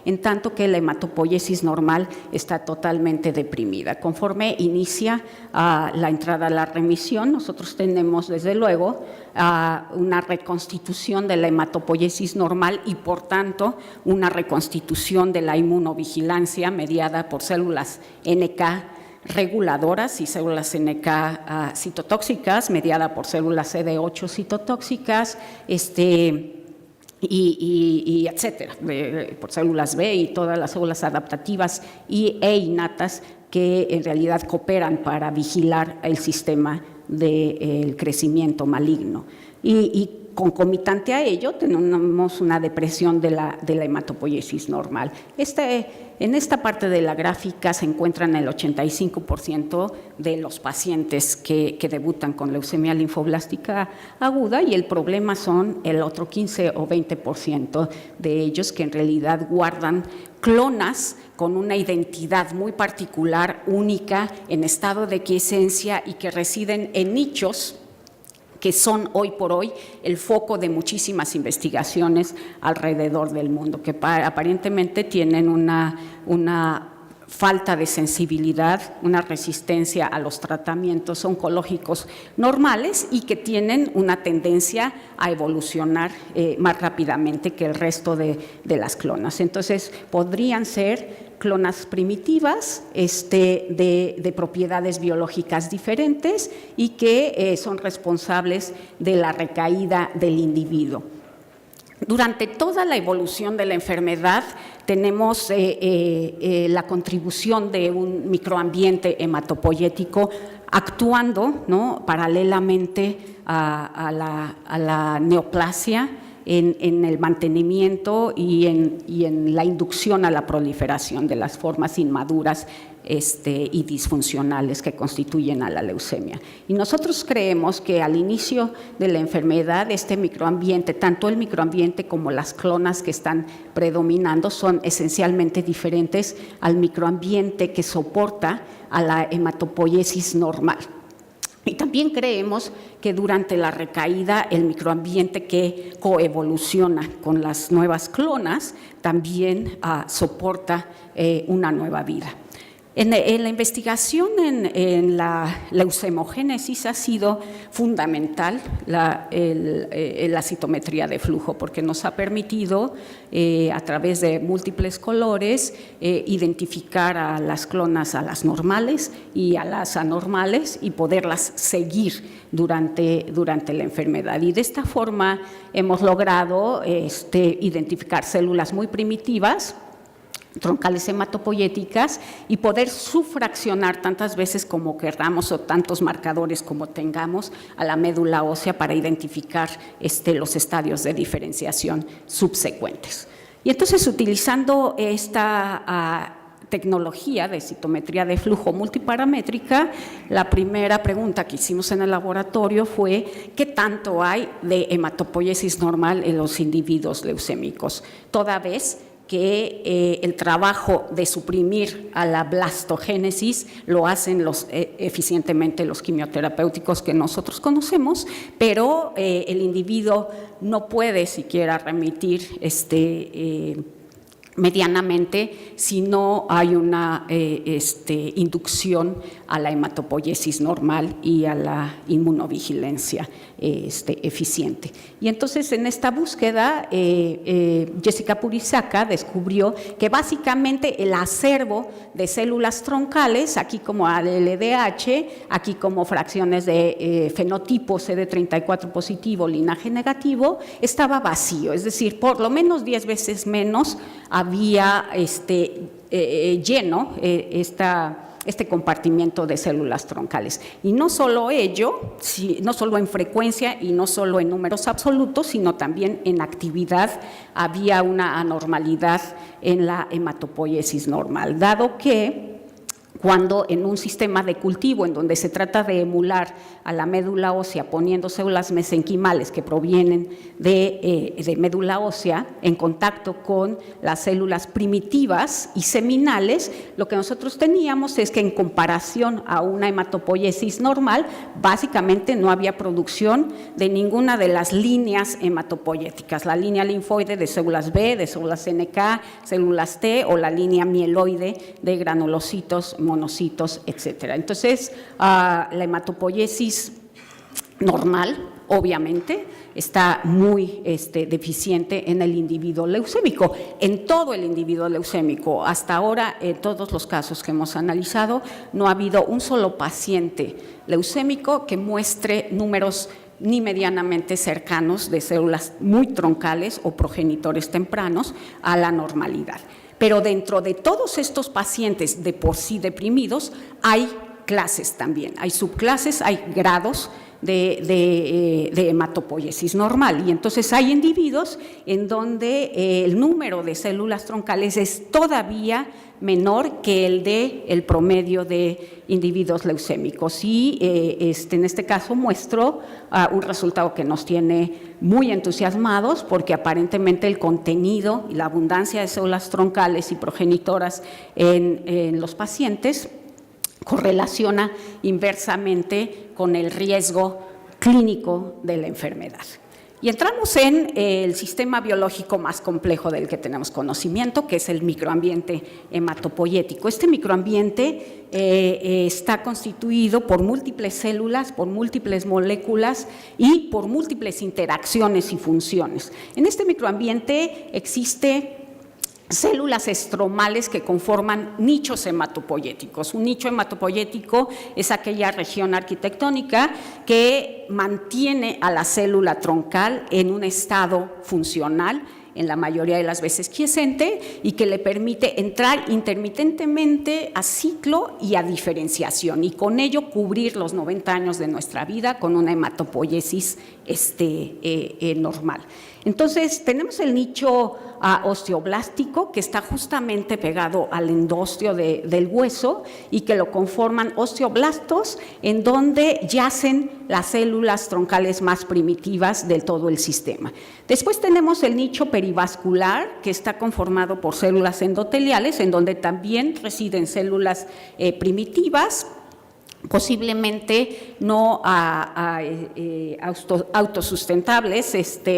en tanto que la hematopoiesis normal está totalmente deprimida. Conforme inicia la entrada a la remisión, nosotros tenemos desde luego una reconstitución de la hematopoiesis normal y por tanto una reconstitución de la inmunovigilancia mediada por células NK reguladoras y células NK citotóxicas, mediada por células CD8 citotóxicas, y etcétera, por células B y todas las células adaptativas e innatas que en realidad cooperan para vigilar el sistema del crecimiento maligno. Y concomitante a ello tenemos una depresión de la hematopoiesis normal. En esta parte de la gráfica se encuentran el 85% de los pacientes que debutan con leucemia linfoblástica aguda y el problema son el otro 15 o 20% de ellos que en realidad guardan clonas con una identidad muy particular, única, en estado de quiesencia y que residen en nichos que son hoy por hoy el foco de muchísimas investigaciones alrededor del mundo, que aparentemente tienen una falta de sensibilidad, una resistencia a los tratamientos oncológicos normales y que tienen una tendencia a evolucionar más rápidamente que el resto de las clonas. Entonces, podrían ser clonas primitivas de propiedades biológicas diferentes y que son responsables de la recaída del individuo. Durante toda la evolución de la enfermedad tenemos la contribución de un microambiente hematopoyético actuando, ¿no?, paralelamente a la neoplasia en el mantenimiento y en la inducción a la proliferación de las formas inmaduras y disfuncionales que constituyen a la leucemia. Y nosotros creemos que al inicio de la enfermedad este microambiente, tanto el microambiente como las clonas que están predominando son esencialmente diferentes al microambiente que soporta a la hematopoiesis normal. Y también creemos que durante la recaída el microambiente que coevoluciona con las nuevas clonas también soporta una nueva vida. En la investigación en la leucemogénesis ha sido fundamental la citometría de flujo porque nos ha permitido a través de múltiples colores identificar a las clonas, a las normales y a las anormales y poderlas seguir durante la enfermedad. Y de esta forma hemos logrado identificar células muy primitivas, troncales hematopoyéticas y poder sufraccionar tantas veces como queramos o tantos marcadores como tengamos a la médula ósea para identificar los estadios de diferenciación subsecuentes. Y entonces, utilizando esta tecnología de citometría de flujo multiparamétrica, la primera pregunta que hicimos en el laboratorio fue ¿qué tanto hay de hematopoiesis normal en los individuos leucémicos? Toda vez que el trabajo de suprimir a la blastogénesis lo hacen eficientemente los quimioterapéuticos que nosotros conocemos, pero el individuo no puede siquiera remitir medianamente si no hay una inducción a la hematopoiesis normal y a la inmunovigilancia eficiente. Y entonces en esta búsqueda Jessica Purisaca descubrió que básicamente el acervo de células troncales, aquí como LDH, aquí como fracciones de fenotipo CD34 positivo, linaje negativo, estaba vacío, es decir, por lo menos 10 veces menos había lleno este compartimiento de células troncales. Y no solo ello, no solo en frecuencia y no solo en números absolutos, sino también en actividad había una anormalidad en la hematopoiesis normal, dado que cuando en un sistema de cultivo en donde se trata de emular a la médula ósea poniendo células mesenquimales que provienen de médula ósea en contacto con las células primitivas y seminales, lo que nosotros teníamos es que en comparación a una hematopoiesis normal, básicamente no había producción de ninguna de las líneas hematopoyéticas, la línea linfoide de células B, de células NK, células T o la línea mieloide de granulocitos, monocitos, etcétera. Entonces, la hematopoiesis normal, obviamente, está muy deficiente en el individuo leucémico, en todo el individuo leucémico. Hasta ahora, en todos los casos que hemos analizado, no ha habido un solo paciente leucémico que muestre números ni medianamente cercanos de células muy troncales o progenitores tempranos a la normalidad. Pero dentro de todos estos pacientes de por sí deprimidos hay clases también, hay subclases, hay grados de hematopoiesis normal, y entonces hay individuos en donde el número de células troncales es todavía menor que el del promedio de individuos leucémicos, y en este caso muestro un resultado que nos tiene muy entusiasmados, porque aparentemente el contenido y la abundancia de células troncales y progenitoras en los pacientes correlaciona inversamente con el riesgo clínico de la enfermedad. Y entramos en el sistema biológico más complejo del que tenemos conocimiento, que es el microambiente hematopoyético. Este microambiente está constituido por múltiples células, por múltiples moléculas y por múltiples interacciones y funciones. En este microambiente existe células estromales que conforman nichos hematopoyéticos. Un nicho hematopoyético es aquella región arquitectónica que mantiene a la célula troncal en un estado funcional, en la mayoría de las veces quiescente, y que le permite entrar intermitentemente a ciclo y a diferenciación, y con ello cubrir los 90 años de nuestra vida con una hematopoiesis normal. Entonces, tenemos el nicho osteoblástico, que está justamente pegado al endostio del hueso y que lo conforman osteoblastos, en donde yacen las células troncales más primitivas de todo el sistema. Después tenemos el nicho perivascular, que está conformado por células endoteliales, en donde también residen células primitivas, posiblemente no autosustentables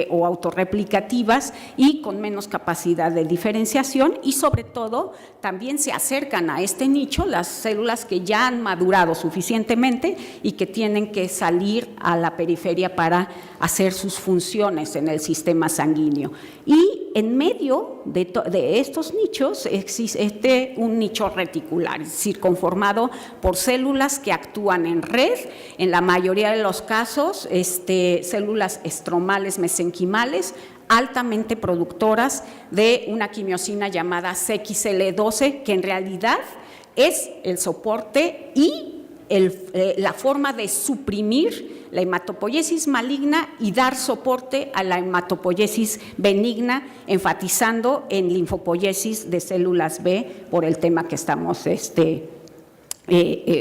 o autorreplicativas y con menos capacidad de diferenciación, y sobre todo también se acercan a este nicho las células que ya han madurado suficientemente y que tienen que salir a la periferia para hacer sus funciones en el sistema sanguíneo. Y en medio de estos nichos existe un nicho reticular, es decir, conformado por células que actúan en red, en la mayoría de los casos células estromales mesenquimales altamente productoras de una quimiosina llamada CXL12, que en realidad es el soporte y la forma de suprimir la hematopoiesis maligna y dar soporte a la hematopoiesis benigna, enfatizando en linfopoiesis de células B por el tema que estamos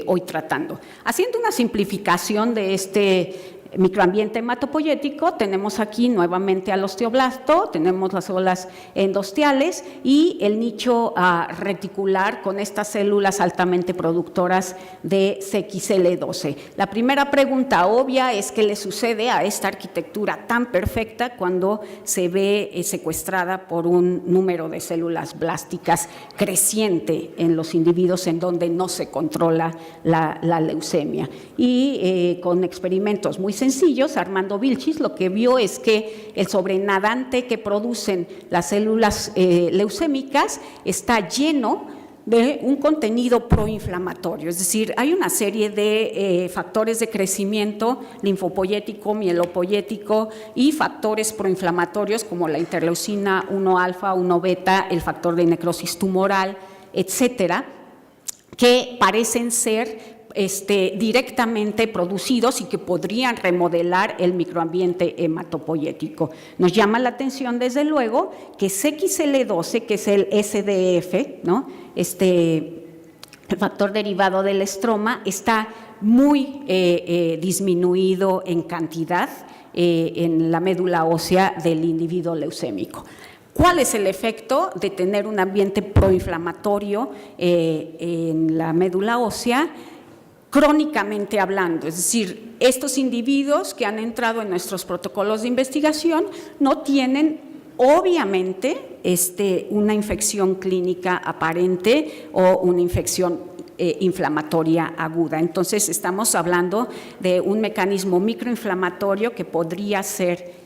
hoy tratando. Haciendo una simplificación de este microambiente hematopoyético, tenemos aquí nuevamente al osteoblasto, tenemos las células endosteales y el nicho reticular con estas células altamente productoras de CXL12. La primera pregunta obvia es qué le sucede a esta arquitectura tan perfecta cuando se ve secuestrada por un número de células blásticas creciente en los individuos en donde no se controla la leucemia. Y con experimentos muy sencillos, Armando Vilchis lo que vio es que el sobrenadante que producen las células leucémicas está lleno de un contenido proinflamatorio, es decir, hay una serie de factores de crecimiento linfopoyético, mielopoyético y factores proinflamatorios como la interleucina 1 alfa, 1 beta, el factor de necrosis tumoral, etcétera, que parecen ser directamente producidos y que podrían remodelar el microambiente hematopoyético. Nos llama la atención, desde luego, que CXL12, que es el SDF, ¿no? el factor derivado del estroma está muy disminuido en cantidad en la médula ósea del individuo leucémico. ¿Cuál es el efecto de tener un ambiente proinflamatorio en la médula ósea? Crónicamente hablando, es decir, estos individuos que han entrado en nuestros protocolos de investigación no tienen obviamente una infección clínica aparente o una infección inflamatoria aguda. Entonces, estamos hablando de un mecanismo microinflamatorio que podría ser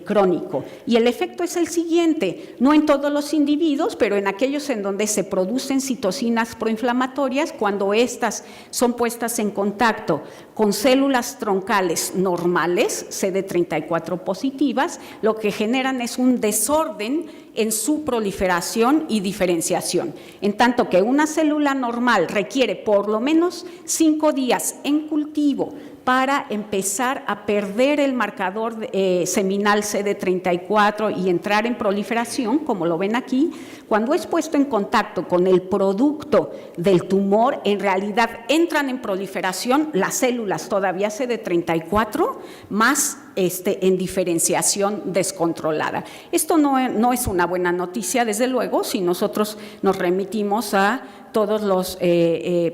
crónico. Y el efecto es el siguiente, no en todos los individuos, pero en aquellos en donde se producen citocinas proinflamatorias, cuando estas son puestas en contacto con células troncales normales, CD34 positivas, lo que generan es un desorden en su proliferación y diferenciación, en tanto que una célula normal requiere por lo menos 5 días en cultivo para empezar a perder el marcador seminal CD34 y entrar en proliferación, como lo ven aquí. Cuando es puesto en contacto con el producto del tumor, en realidad entran en proliferación las células todavía CD34 más en diferenciación descontrolada. Esto no es una buena noticia, desde luego, si nosotros nos remitimos a todos los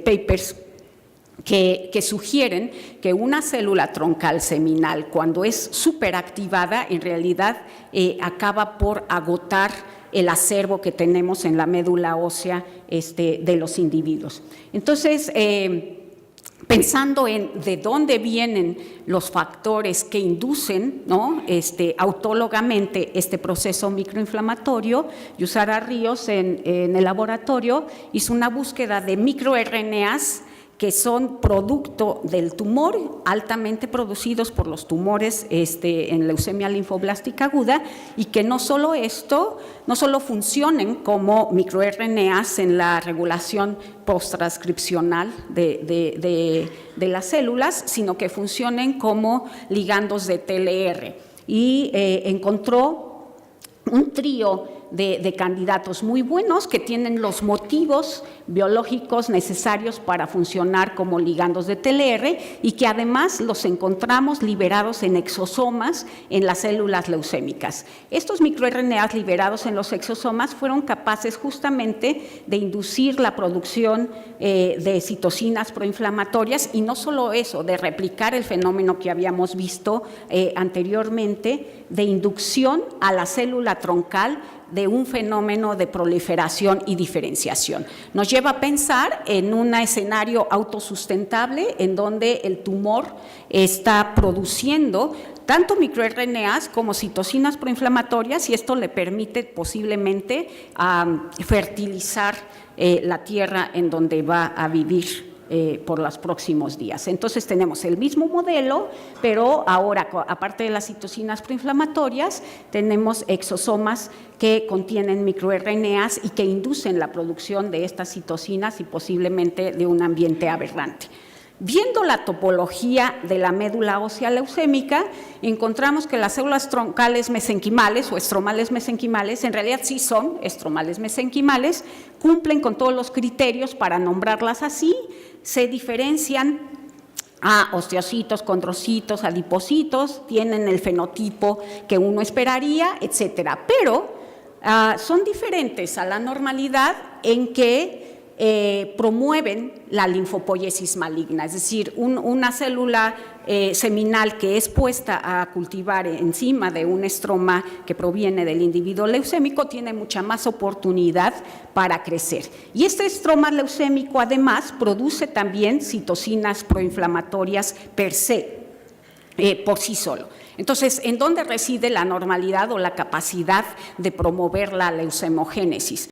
papers que sugieren que una célula troncal seminal, cuando es superactivada, en realidad acaba por agotar el acervo que tenemos en la médula ósea de los individuos. Entonces, pensando en de dónde vienen los factores que inducen, ¿no?, autólogamente este proceso microinflamatorio, Yusara Ríos en el laboratorio hizo una búsqueda de microRNAs que son producto del tumor, altamente producidos por los tumores en leucemia linfoblástica aguda, y que no solo funcionen como microRNAs en la regulación posttranscripcional de las células, sino que funcionen como ligandos de TLR. Y encontró un trío de candidatos muy buenos que tienen los motivos biológicos necesarios para funcionar como ligandos de TLR y que además los encontramos liberados en exosomas en las células leucémicas. Estos microRNAs liberados en los exosomas fueron capaces justamente de inducir la producción de citocinas proinflamatorias, y no solo eso, de replicar el fenómeno que habíamos visto anteriormente de inducción a la célula troncal de un fenómeno de proliferación y diferenciación. Nos lleva a pensar en un escenario autosustentable en donde el tumor está produciendo tanto microRNAs como citocinas proinflamatorias, y esto le permite posiblemente fertilizar la tierra en donde va a vivir por los próximos días. Entonces tenemos el mismo modelo, pero ahora, aparte de las citocinas proinflamatorias, tenemos exosomas que contienen microRNAs y que inducen la producción de estas citocinas y posiblemente de un ambiente aberrante. Viendo la topología de la médula ósea leucémica, encontramos que las células troncales mesenquimales o estromales mesenquimales, en realidad sí son estromales mesenquimales, cumplen con todos los criterios para nombrarlas así, se diferencian a osteocitos, condrocitos, adipocitos, tienen el fenotipo que uno esperaría, etcétera, pero son diferentes a la normalidad en que promueven la linfopoiesis maligna, es decir, una célula seminal que es puesta a cultivar encima de un estroma que proviene del individuo leucémico tiene mucha más oportunidad para crecer. Y este estroma leucémico además produce también citocinas proinflamatorias per se, por sí solo. Entonces, ¿en dónde reside la normalidad o la capacidad de promover la leucemogénesis?